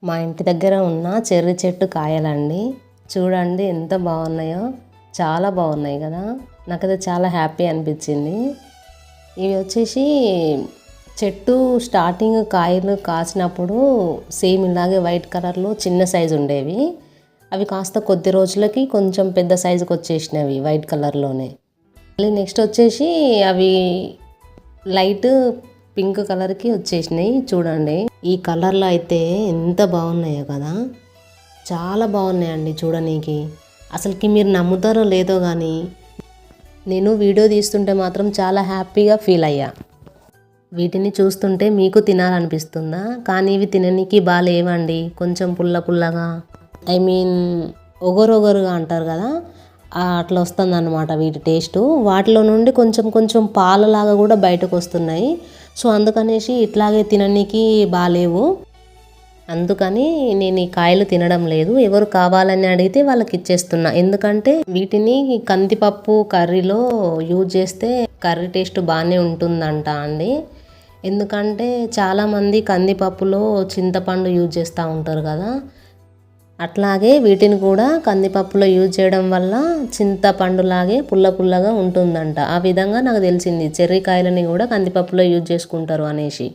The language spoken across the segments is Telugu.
మా ఇంటి దగ్గర ఉన్న చెర్రీ చెట్టు కాయలండి. చూడండి ఎంత బాగున్నాయో, చాలా బాగున్నాయి కదా. నాకైతే చాలా హ్యాపీ అనిపించింది. ఇవి వచ్చేసి చెట్టు స్టార్టింగ్ కాయలు కాసినప్పుడు సేమ్ ఇలాగే వైట్ కలర్లో చిన్న సైజు ఉండేవి. అవి కాస్త కొద్ది రోజులకి కొంచెం పెద్ద సైజుకి వచ్చేసినవి వైట్ కలర్లోనే. మళ్ళీ నెక్స్ట్ వచ్చేసి అవి లైట్ పింక్ కలర్కి వచ్చేసినాయి. చూడండి ఈ కలర్లో అయితే ఎంత బాగున్నాయో కదా, చాలా బాగున్నాయండి చూడనీకి. అసలుకి మీరు నమ్ముతారో లేదో కానీ నేను వీడియో తీస్తుంటే మాత్రం చాలా హ్యాపీగా ఫీల్ అయ్యా. వీటిని చూస్తుంటే మీకు తినాలనిపిస్తుందా? కానీ ఇవి తిననీకి బాగాలేవండి. కొంచెం పుల్ల పుల్లగా, ఒగరొగరుగా అంటారు కదా, అట్లా వస్తుంది అన్నమాట వీటి టేస్టు. వాటిలో నుండి కొంచెం కొంచెం పాలలాగా కూడా బయటకు వస్తున్నాయి. సో అందుకనేసి ఇట్లాగే తిననీకి బాగాలేవు. అందుకని నేను ఈ కాయలు తినడం లేదు. ఎవరు కావాలని అడిగితే వాళ్ళకి ఇచ్చేస్తున్నా. ఎందుకంటే వీటిని కందిపప్పు కర్రీలో యూజ్ చేస్తే కర్రీ టేస్ట్ బాగానే ఉంటుందంట అండి. ఎందుకంటే చాలామంది కందిపప్పులో చింతపండు యూజ్ చేస్తూ ఉంటారు కదా, అట్లాగే వీటిని కూడా కందిపప్పులో యూజ్ చేయడం వల్ల చింతపండులాగే పుల్ల పుల్లగా ఉంటుందంట. ఆ విధంగా నాకు తెలిసింది చెర్రీ కాయలని కూడా కందిపప్పులో యూజ్ చేసుకుంటారు అనేసి.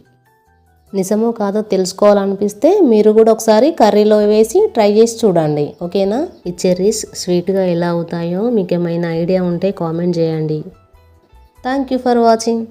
నిజమో కాదో తెలుసుకోవాలనిపిస్తే మీరు కూడా ఒకసారి కర్రీలో వేసి ట్రై చేసి చూడండి, ఓకేనా. ఈ చెర్రీస్ స్వీట్గా ఎలా అవుతాయో మీకు ఏమైనా ఐడియా ఉంటే కామెంట్ చేయండి. Thank you for watching.